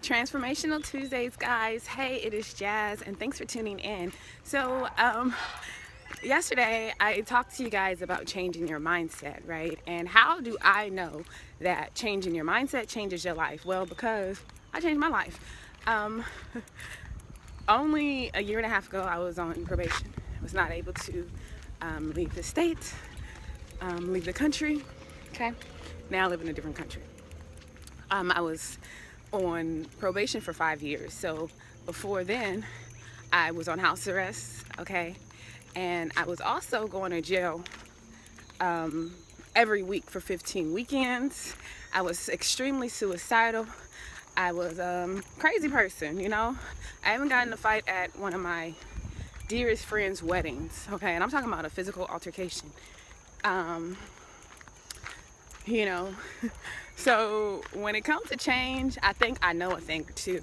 Transformational Tuesdays, guys. Hey, it is Jazz, and thanks for tuning in. So, yesterday I talked to you guys about changing your mindset, right? And how do I know that changing your mindset changes your life? Well, because I changed my life. Only a year and a half ago, I was on probation. I was not able to leave the state, leave the country. Okay, now I live in a different country. I was on probation for 5 years. So before then, I was on house arrest, okay? And I was also going to jail every week for 15 weekends. I was extremely suicidal. I was a crazy person, you know? I even got in a fight at one of my dearest friend's weddings, okay? And I'm talking about a physical altercation. You know, so when it comes to change, I think I know a thing or two.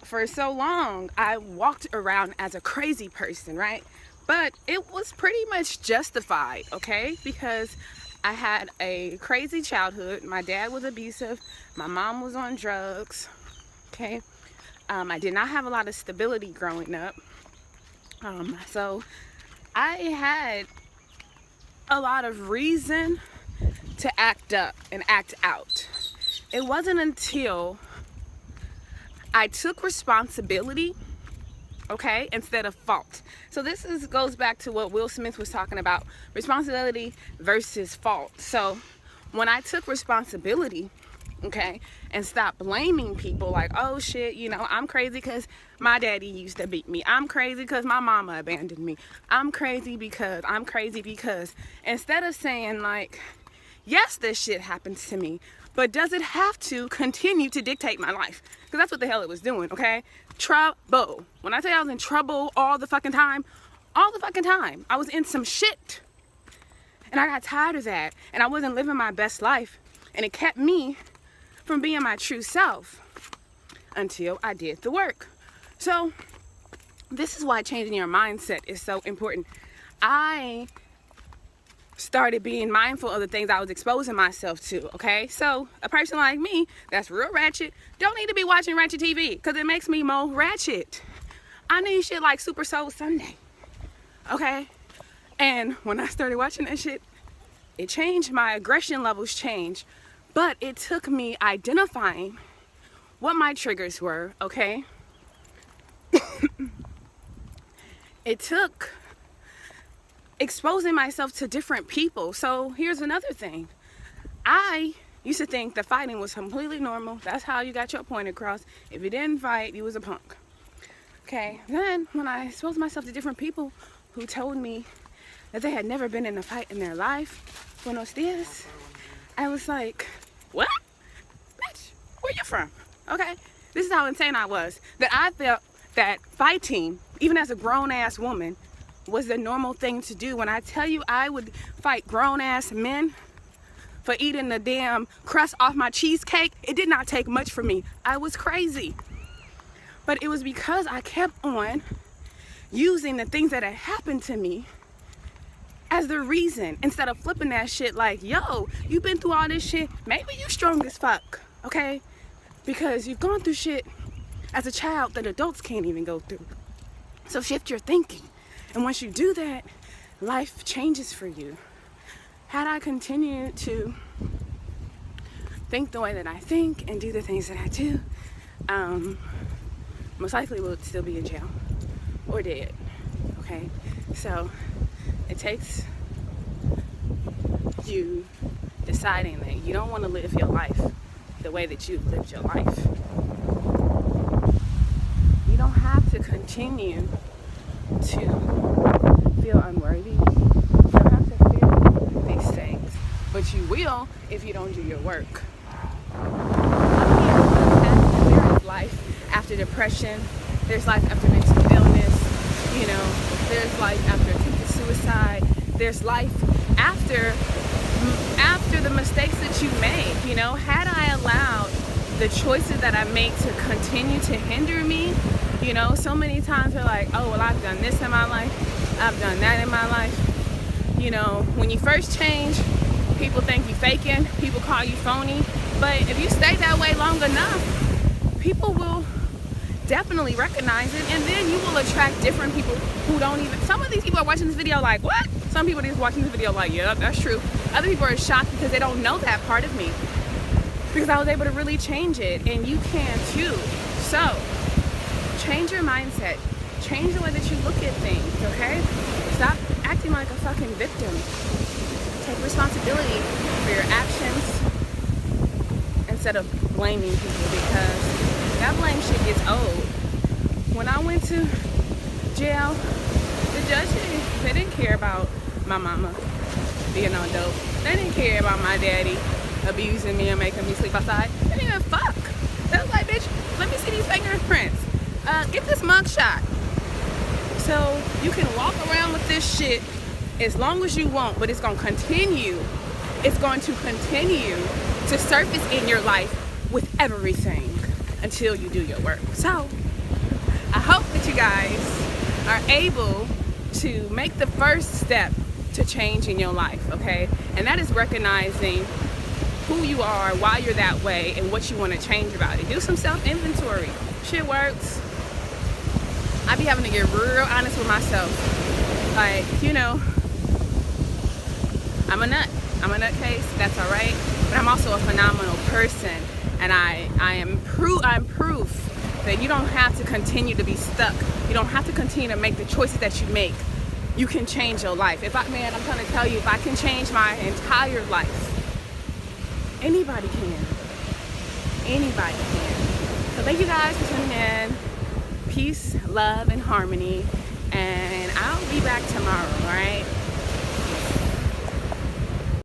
For so long, I walked around as a crazy person, right? But it was pretty much justified, okay? Because I had a crazy childhood. My dad was abusive. My mom was on drugs, okay? I did not have a lot of stability growing up. So I had a lot of reason to act up and act out. It wasn't until I took responsibility, okay, instead of fault. So this goes back to what Will Smith was talking about, responsibility versus fault. So when I took responsibility, okay, and stopped blaming people like, oh shit, you know, I'm crazy because my daddy used to beat me. I'm crazy because my mama abandoned me. I'm crazy because, instead of saying like, yes, this shit happens to me, but does it have to continue to dictate my life? Because that's what the hell it was doing, okay? Trouble. When I say I was in trouble all the fucking time, I was in some shit. And I got tired of that. And I wasn't living my best life. And it kept me from being my true self until I did the work. So this is why changing your mindset is so important. I started being mindful of the things I was exposing myself to, okay? So a person like me that's real ratchet don't need to be watching ratchet TV because it makes me more ratchet. I need shit like Super Soul Sunday, okay? And when I started watching that shit, it changed. My aggression levels changed, but it took me identifying what my triggers were, okay? It took exposing myself to different people. So here's another thing. I used to think that fighting was completely normal. That's how you got your point across. If you didn't fight, you was a punk. Okay, then when I exposed myself to different people who told me that they had never been in a fight in their life, buenos dias, I was like, what? Bitch, where you from? Okay, this is how insane I was. That I felt that fighting, even as a grown-ass woman, was the normal thing to do. When I tell you I would fight grown-ass men for eating the damn crust off my cheesecake, it did not take much for me. I was crazy. But it was because I kept on using the things that had happened to me as the reason, instead of flipping that shit like, yo, you've been through all this shit, maybe you strong as fuck, okay? Because you've gone through shit as a child that adults can't even go through. So shift your thinking. And once you do that, life changes for you. Had I continued to think the way that I think and do the things that I do, most likely would still be in jail or dead, okay? So it takes you deciding that you don't want to live your life the way that you've lived your life. You don't have to continue to feel unworthy. You don't have to feel these things, but you will if you don't do your work. There's life after depression. There's life after mental illness. You know, there's life after attempted suicide. There's life after the mistakes that you made. You know, had I allowed the choices that I make to continue to hinder me, you know, so many times they're like, oh, well, I've done this in my life, I've done that in my life. You know, when you first change, people think you faking, people call you phony, but if you stay that way long enough, people will definitely recognize it, and then you will attract different people who don't even, some of these people are watching this video like, what? Some people are just watching this video like, yeah, that's true. Other people are shocked because they don't know that part of me, because I was able to really change it, and you can too. So change your mindset, change the way that you look at things, okay? Stop acting like a fucking victim. Take responsibility for your actions instead of blaming people, because that blame shit gets old. When I went to jail, the judge didn't care about my mama being on dope. They didn't care about my daddy abusing me and making me sleep outside. They didn't even fuck. They was like, bitch, let me see these fingerprints. Get this mug shot. So you can walk around with this shit as long as you want, but it's going to continue. It's going to continue to surface in your life with everything until you do your work. So I hope that you guys are able to make the first step to change in your life, okay? And that is recognizing who you are, why you're that way, and what you want to change about it. Do some self-inventory. Shit works. I be having to get real honest with myself. Like, you know, I'm a nutcase, that's all right. But I'm also a phenomenal person, and I'm proof that you don't have to continue to be stuck. You don't have to continue to make the choices that you make. You can change your life. Man, I'm trying to tell you, if I can change my entire life, anybody can. Anybody can. So thank you guys for tuning in. Peace, love, and harmony. And I'll be back tomorrow, all right?